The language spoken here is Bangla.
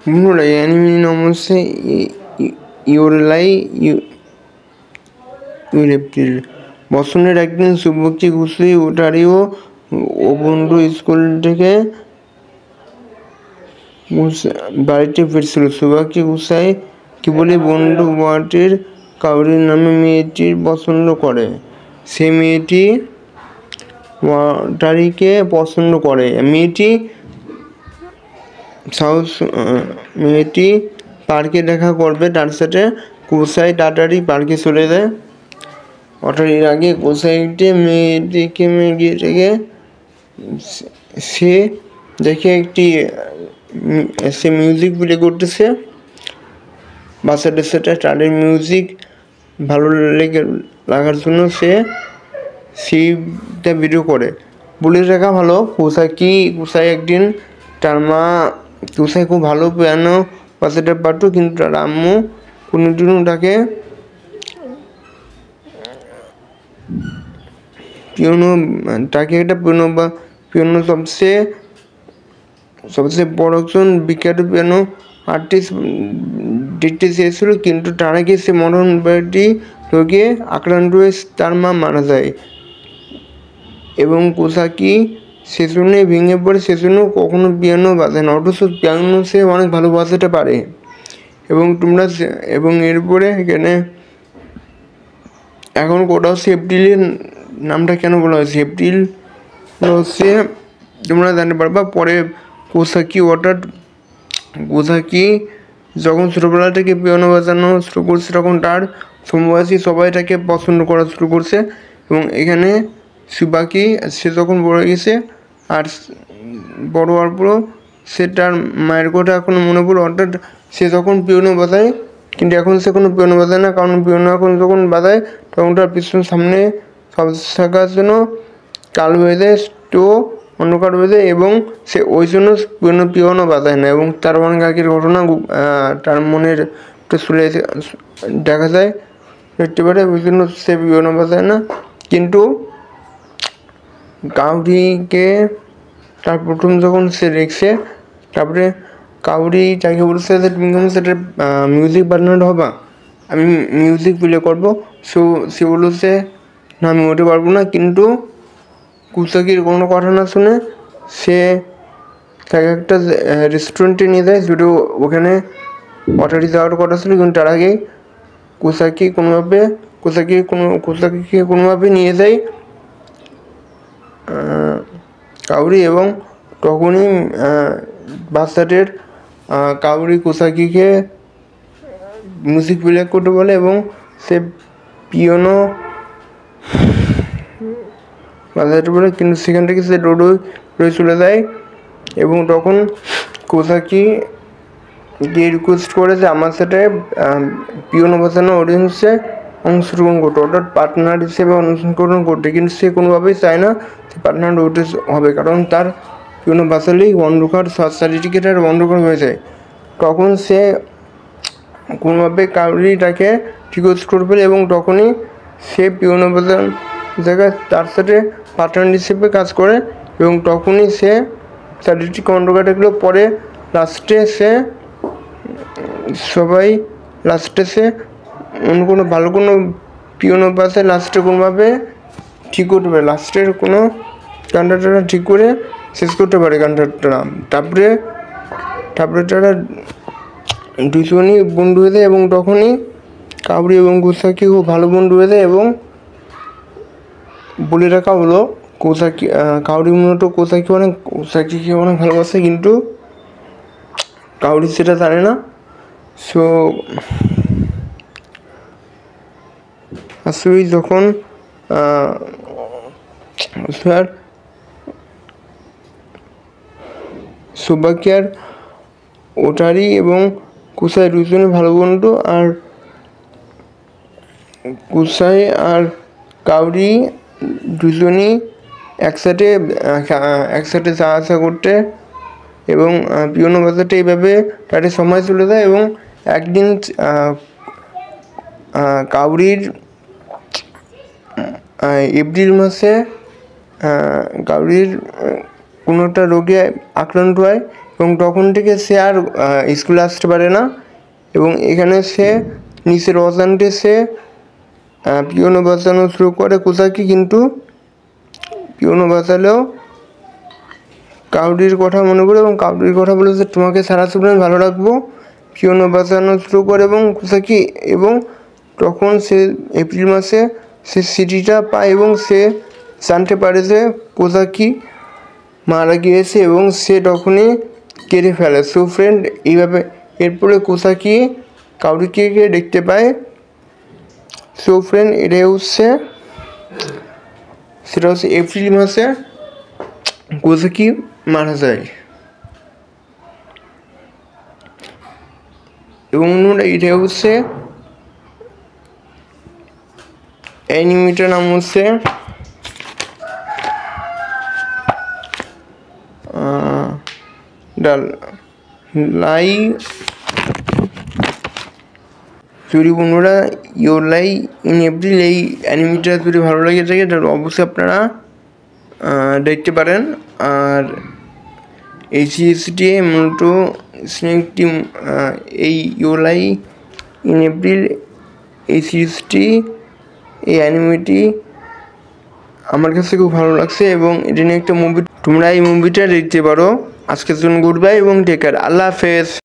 বন্ধুরা অ্যানিমি নমসে ইউরলাই ইউরেপ্রিল বসন্তের একদিন শুভক্ষী ঘুষি ওটারি ও বন্ধু স্কুল থেকে বাড়িতে ফিরছিল। শুভাক্ষী ঘুষাই কেবলই বন্ধু ওয়াটির কাউরি নামে মেয়েটির পছন্দ করে। সে মেয়েটি ওয়াটারিকে পছন্দ করে। মেয়েটি পার্কে দেখা করবে তার সাথে। কুসাই তাড়াতাড়ি পার্কে চলে যায়। ওটারির আগে কুসাইটি মেয়েটিকে গিয়ে থেকে সে দেখে সে মিউজিক প্লে করতেছে বাচ্চাদের সাথে। তাদের মিউজিক ভালো লাগার জন্য সেইটা ভিডিও করে। বলে রাখা ভালো, কুসাই একদিন তার মা কুসাই খুব ভালো পিয়ানো বাজাতে পারতো, কিন্তু তার আম্মু কোনোদিনও তাকে একটা পিয়ানো সবচেয়ে বড় একজন বিখ্যাত পিয়ানো আর্টিস্ট দিতে চেয়েছিল, কিন্তু তার আগে সে মরণ ব্যাধি রোগে আক্রান্ত হয়ে তার মা মারা যায় এবং কুসাকি সেজন্য ভেঙে পড়ে। সেজন্য কখনো পিয়ানো বাজায় না, অথচ পিয়ানো সে অনেক ভালো বাজাতে পারে। এবং এরপরে এখানে এখন কোথাও এপ্রিলের নামটা কেন বলা হয়েছে, এপ্রিল হচ্ছে তোমরা জানতে পারবা পরে। কুসাকি যখন ছোটোবেলা থেকে পিয়ানো বাজানো শুরু করছে, তখন তার সমবয়সী সবাই তাকে পছন্দ করা শুরু করছে। এবং এখানে শুভাকি সে যখন বড় হয়ে গেছে, আর বড় হওয়ার পরও সে তার মায়ের কথা এখনো মনে পড়ে। অর্থাৎ সে যখন পিয়ানো বাজায়, কিন্তু এখন সে কোনো পিয়ানো বাজায় না, কারণ পিয়ানো এখন যখন বাজায় তখন তার পিছন সামনে সব থাকার জন্য কালো হয়ে যায়, তো অন্ধকার হয়ে যায়, এবং সে ওই জন্য পিয়ানো বাজায় না। এবং তার অনেক আগের ঘটনা তার মনের চলে দেখা যায়, দেখতে পারে, ওই জন্য সে পিয়ানো বাজায় না। কিন্তু কাউরিকে তার প্রথম যখন সে দেখছে, তারপরে কাউরি তাকে বলছে যে তুমি কেন সেটা মিউজিক পার্টনার হবা, আমি মিউজিক প্লে করবো। সে বলেছে না, আমি ওঠে পারবো না। কিন্তু কুসাকির কোনো কথা না শুনে সে তাকে একটা রেস্টুরেন্টে নিয়ে যায়, যেটা ওখানে অটারি যাওয়ার কথা ছিল, কিন্তু তার আগেই কুসাকিকে কোনোভাবে নিয়ে যায় কাউরি। এবং তখনই বাচ্চাদের কাউরি কুসাকিকে মিউজিক প্লে করতে বলে, এবং সে পিয়ানো বাজাতে বলে, কিন্তু সেখান থেকে সে রয়ে চলে যায়। এবং তখন কুসাকি গিয়ে রিকোয়েস্ট করে যে আমার সাথে পিয়ানো বাজানো অডিয়েন্সে অংশগ্রহণ করতে, অর্থাৎ পার্টনার হিসেবে অংশগ্রহণ করতে। কিন্তু সে কোনোভাবেই চায় না সে পার্টনার হতে হবে, কারণ তার পিয়ানো বাজালেই অন্ধকার সার্টিফিকেট আর অন্ধকার হয়ে যায়। তখন সে কোনোভাবে কাউরি তাকে রিকোয়েস্ট করে ফেলে, এবং তখনই সে পিয়ানো বাজার জায়গায় তার সাথে পার্টনার হিসেবে কাজ করে। এবং তখনই সে সার্টিফিকেট অন্ধকার থাকলো। পরে লাস্টে সে অন্য কোনো ভালো কোনো পিয়ানো বাজায় লাস্টে কোনোভাবে ঠিক করতে পারে, লাস্টের কোনো গানটা ঠিক করে শেষ করতে পারে গানটা। তারপরে তারা দুজনই বন্ধু হয়ে যায়, এবং তখনই কাউরি এবং কুসাকি খুব ভালো বন্ধু হয়ে যায়। এবং বলে রাখা হলো কাউরি মূলত কুসাকিকে অনেক ভালোবাসে, কিন্তু কাউরি সেটা জানে না। সো আসলে যখন শুভাকি আর ওটারি এবং কুসাই দুজনে ভালো বন্ধু, আর কুসাই আর কাউরি দুজনই একসাথে যাওয়া আসা করতে এবং পিয়ানো বাজাতে এইভাবে তাদের সময় চলে যায়। এবং একদিন কাউরির এপ্রিল মাসে কাউরির কোনো একটা রোগে আক্রান্ত হয়, এবং তখন থেকে সে আর স্কুলে আসতে পারে না। এবং এখানে সে নিচের অজান্তে সে পিয়ানো বাজানো শুরু করে কোসাকি, কিন্তু পিয়ানো বাজালেও কাউরির কথা মনে করে এবং কাউরির কথা বলে যে তোমাকে সারা জীবন ভালো রাখবো, পিয়ানো বাজানো শুরু করে এবং কোসাকি। এবং তখন সে এপ্রিল মাসে সে চিঠিটা পায় এবং সে জানতে পারে যে কোসাকি মারা গিয়েছে এবং সে তখনই কেঁদে ফেলে। সো ফ্রেন্ড, এইভাবে এরপরে কোসাকি কাউরিকে দেখতে পায়। সো ফ্রেন্ড, এটাই হচ্ছে সেটা হচ্ছে এপ্রিল মাসে কোসাকি মারা যায়। এবং এটাই হচ্ছে অ্যানিমেটার নাম হচ্ছে লাই। যদি বন্ধুরা ইয়োর লাই ইন এপ্রিল এই অ্যানিমেটা যদি ভালো লাগে থাকে তাহলে অবশ্যই আপনারা দেখতে পারেন। আর এই সিরিজটি মূলত স্নেকটি এই ইয়োর লাই ইন এপ্রিল এই সিরিজটি এই অ্যানিমেটি আমার কাছে খুব ভালো লাগছে এবং এটা নিয়ে একটা মুভি, তোমরা এই মুভিটা দেখতে পারো। আজকের জন্য গুড বাই এবং টেক কেয়ার, আল্লাহ হাফেজ।